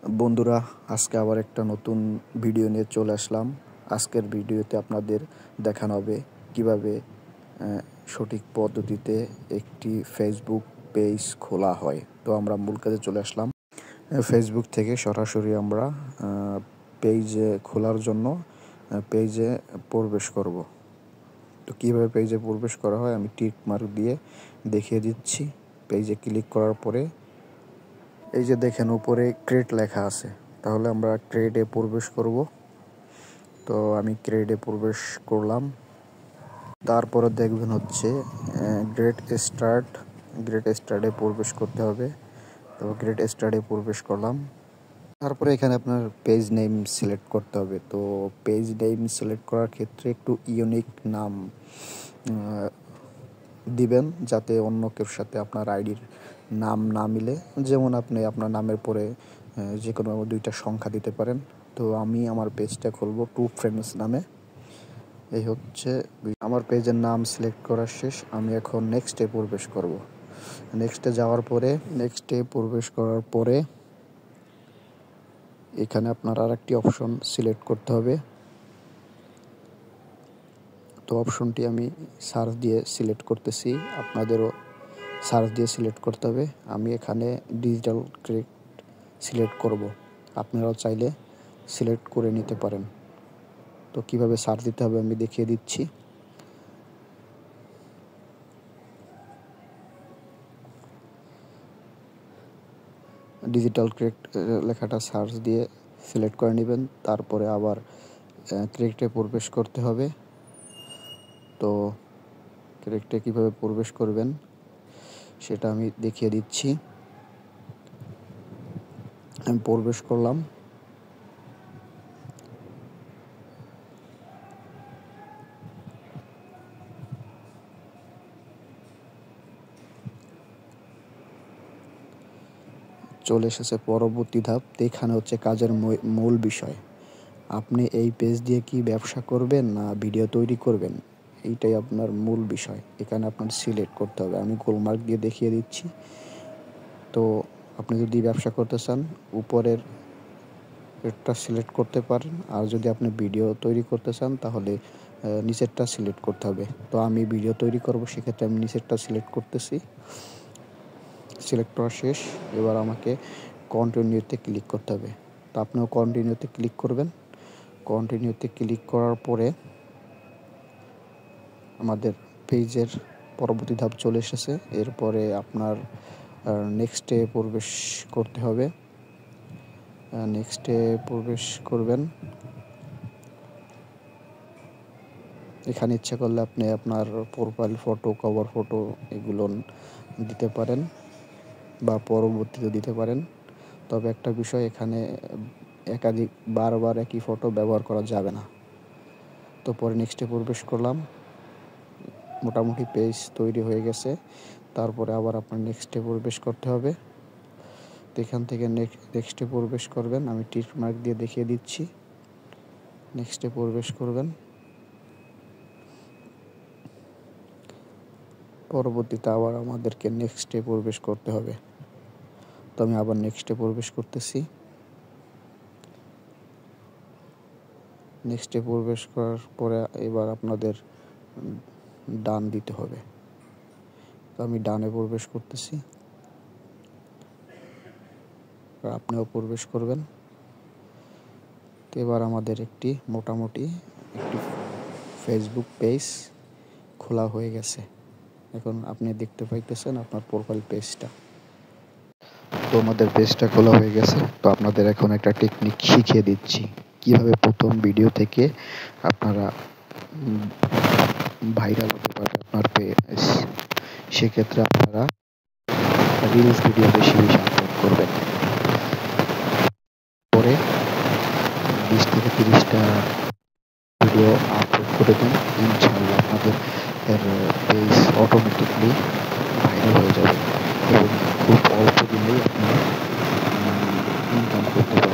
বন্ধুরা, আজকে আবার একটা নতুন ভিডিও নিয়ে চলে আসলাম। আজকের ভিডিওতে আপনাদের দেখানো হবে কিভাবে সঠিক পদ্ধতিতে একটি ফেসবুক পেজ খোলা হয়। তো আমরা মূল কাজে চলে আসলাম। ফেসবুক থেকে সরাসরি আমরা পেজে খোলার জন্য পেজে প্রবেশ করব। তো কীভাবে পেজে প্রবেশ করা হয় আমি টিক মার্ক দিয়ে দেখিয়ে দিচ্ছি। পেজে ক্লিক করার পরে এই যে দেখেন উপরে ক্রিয়েট লেখা আছে, তাহলে আমরা ক্রিয়েটে প্রবেশ করব। তো আমি ক্রিয়েটে প্রবেশ করলাম। তারপরে দেখবেন হচ্ছে গ্রেট স্টার্টে প্রবেশ করতে হবে। তো গ্রেট স্টার্টে প্রবেশ করলাম। তারপরে এখানে আপনার পেজ নেম সিলেক্ট করতে হবে। তো পেজ নেম সিলেক্ট করার ক্ষেত্রে একটু ইউনিক নাম দিবেন, যাতে অন্য কেউর সাথে আপনার আইডির নাম না মিলে। যেমন আপনি আপনার নামের পরে যে কোনো 2টা সংখ্যা দিতে পারেন। তো আমি আমার পেজটা খুলবো টু ফ্রেন্ডস নামে। এই হচ্ছে আমার পেজের নাম সিলেক্ট করা শেষ। আমি এখন নেক্সটে প্রবেশ করব। নেক্সটে প্রবেশ করার পরে এখানে আপনার আরেকটি অপশন সিলেক্ট করতে হবে। তো অপশনটি আমি সার্চ দিয়ে সিলেক্ট করতেছি, আপনাদেরও সার্চ দিয়ে সিলেক্ট করতে হবে। আমি এখানে ডিজিটাল ক্রিয়েট সিলেক্ট করব। আপনারাও চাইলে সিলেক্ট করে নিতে পারেন। তো কিভাবে সার্চ দিতে হবে আমি দেখিয়ে দিচ্ছি। ডিজিটাল ক্রিয়েট লেখাটা সার্চ দিয়ে সিলেক্ট করে নেবেন। তারপরে আবার ক্রিয়েটে প্রবেশ করতে হবে। তো ক্রিয়েটে কীভাবে প্রবেশ করবেন সেটা আমি দেখিয়ে দিচ্ছি। আমি প্রবেশ করলাম। চলে এসেছে পরবর্তী ধাপ। এখানে হচ্ছে কাজের মূল বিষয়। আপনি এই পেজ দিয়ে কি ব্যবসা করবেন না ভিডিও তৈরি করবেন, এইটাই আপনার মূল বিষয়। এখানে আপনার সিলেক্ট করতে হবে। আমি গোলমার্ক দিয়ে দেখিয়ে দিচ্ছি। তো আপনি যদি ব্যবসা করতে চান উপরের একটা সিলেক্ট করতে পারেন, আর যদি আপনি ভিডিও তৈরি করতে চান তাহলে নিচেরটা সিলেক্ট করতে হবে। তো আমি ভিডিও তৈরি করব, সেক্ষেত্রে আমি নিচেরটা সিলেক্ট করতেছি। সিলেক্ট করা শেষ। এবার আমাকে কন্টিনিউতে ক্লিক করতে হবে। তো আপনিও কন্টিনিউতে ক্লিক করবেন। কন্টিনিউতে ক্লিক করার পরে আমাদের পেজের পরবর্তী ধাপ চলে এসেছে। এরপরে আপনার নেক্সটে প্রবেশ করতে হবে। নেক্সটে প্রবেশ করবেন। এখানে ইচ্ছা করলে আপনি আপনার প্রোফাইল ফটো, কভার ফটো এগুলো দিতে পারেন বা পরবর্তীতে দিতে পারেন। তবে একটা বিষয়, এখানে একাধিক বারবার একই ফটো ব্যবহার করা যাবে না। তো পরে নেক্সটে প্রবেশ করলাম। মোটামুটি পেজ তৈরি হয়ে গেছে। তারপরে আবার আপনার নেক্সটে প্রবেশ করতে হবে। তো এখান থেকে নেক্সটে প্রবেশ করবেন। আমি টিক মার্ক দিয়ে দেখিয়ে দিচ্ছি। নেক্সটে প্রবেশ করবেন। পরবর্তীতে আবার আমাদেরকে নেক্সটে প্রবেশ করতে হবে। তো আমি আবার নেক্সটে প্রবেশ করতেছি। নেক্সটে প্রবেশ করার পরে এবার আপনাদের ডান দিতে হবে। তো আমি ডানে প্রবেশ করতেছি। আপনিও প্রবেশ করবেন। তো এবার আমাদের মোটামুটি একটি ফেসবুক পেজ খোলা হয়ে গেছে। এখন আপনি দেখতে পাইতেছেন আপনার প্রোফাইল পেজটা। তো আমাদের পেজটা খোলা হয়ে গেছে। তো আপনাদের এখন একটা টেকনিক শিখিয়ে দিচ্ছি, কিভাবে প্রথম ভিডিও থেকে আপনারা ভাইরাল হতে পারবে আপনার পেজ। সেক্ষেত্রে আপনারা রিলস ভিডিও বেশি আপলোড করবেন। পরে 20 থেকে 30টা ভিডিও আপলোড করে দেন, ইনশাআল্লাহ আপনাদের পেজ অটোমেটিকলি ভাইরাল হয়ে যাবে এবং খুব অল্প দিনেই আপনারা ইনকাম করতে পারবেন।